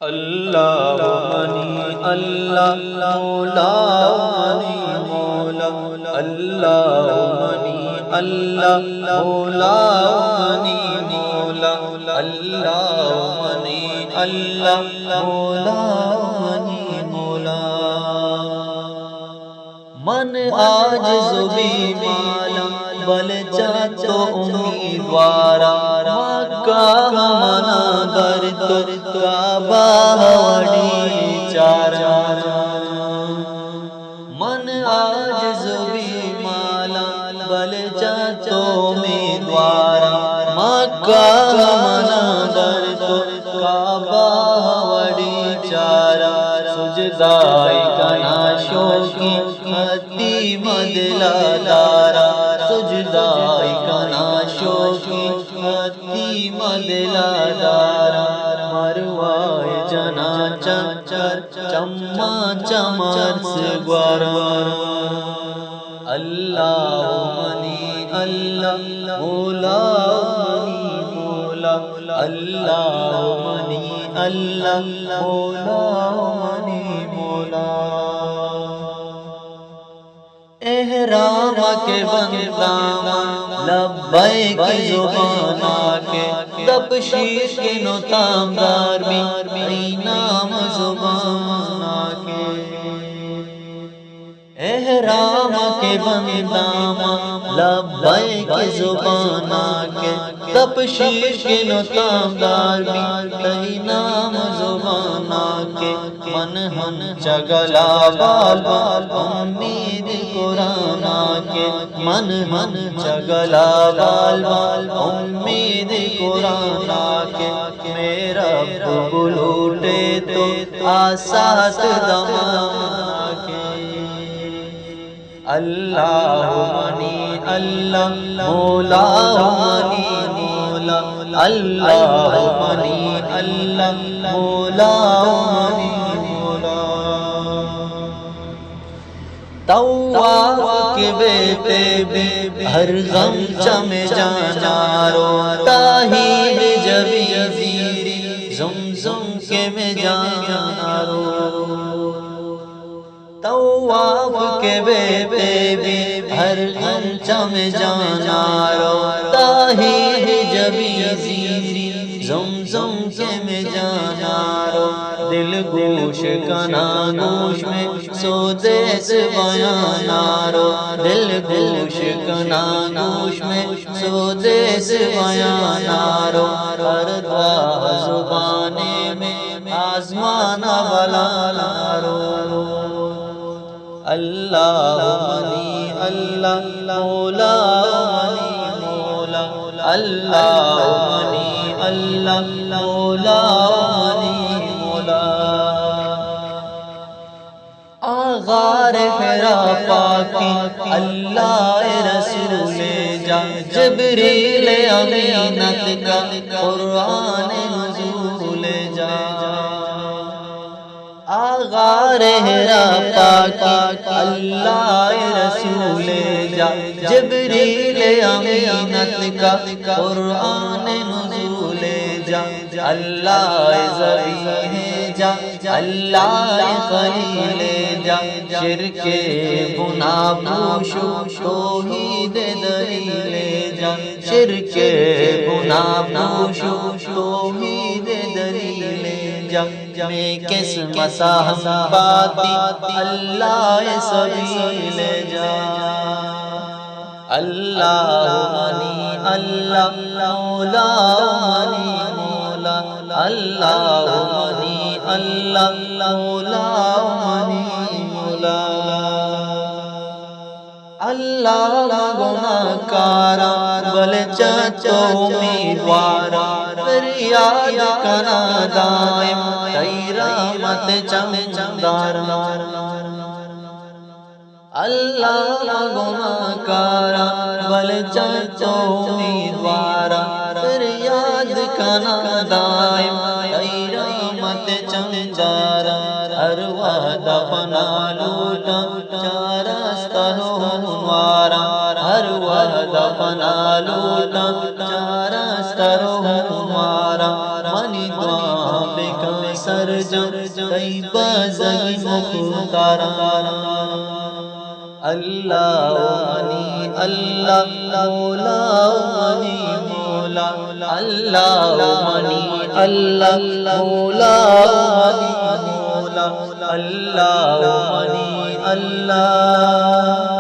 اللہ منی اللہ مولا منی مولا اللہ منی اللہ مولا منی مولا اللہ منی اللہ مولا منی مولا من آج زبی مالا بل تو امیدوارا مکہ منا در تو کعبہ وڑی چارا من آج زبی مالا بل تو امیدوارا مکہ منا در تو کعبہ وڑی چارا سجدائی کنا شوقی حتی مدلا دارا سجدائی کنا شوقی حتی مدلا دارا مروائے جنا چچر چما چمر سگوارا اللہ منی اللہ مولا منی مولا اللہ منی اللہ مولا منی مولا احرام کے بندام لبیک زبانا کے تبشیر کے نتامدار بھی نام زبانا کے احرام کے بندام لبیک زبانا کے تبشیر کے نتامدار بھی نام زبانا کے من ہن چگلا بال بال امید قرآن کے من من چگلا بال بال امید قرآن کے میرا بلوٹے تو آسات دمانا کے اللہ منی اللہ مولا منی مولا اللہ منی اللہ مولا منی طواف کے بیتے بھی ہر غم چم جانا رو تاہید جبی زیری زمزم کے میں جانا رو طواف کے بیتے بھی ہر غم چم جانا رو تاہید جبی زیری زمزم کے میں جانا رو دل گوش کنا گوش میں سودیس بیانا رو دل گوش کنا گوش میں سودیس بیانا رو ہر دعا زبانے میں آزمانا بلانا رو اللہ منی اللہ مولا منی مولا اللہ منی اللہ مولا منی مولا آغار حرا پاکی اللہ رسول جا جبریل امینت کا قرآن نزول جا آغار حرا پاکی اللہ رسول جا جبریل امینت کا قرآن نزول جا اللہ زبی جا اللہ خلیل جا شرک گناہ پوشو توحید دلیل جا شرک گناہ پوشو توحید دلیل جا میں کس مساحم باتی اللہ سبیل جا اللہ منی اللہ مولا منی مولا اللہ منی اللہ مولا منی مولا اللہ گناہ کارا بل چچو امیدوارا فریاد کنا دائم تیرا مت چمدارا اللہ گناہ کارا بل چچو امیدوارا فریاد کنا دائم تیرا مت چمدارا ہر وعدہ بنا لوٹا چارستہ ہموارا ہر ہر وحد فنا لوٹا چارہ سر ہمارا منی دعا بے کا سرجم کئی بازگی مختارا اللہ منی اللہ مولا منی مولا اللہ منی اللہ مولا منی مولا اللہ منی اللہ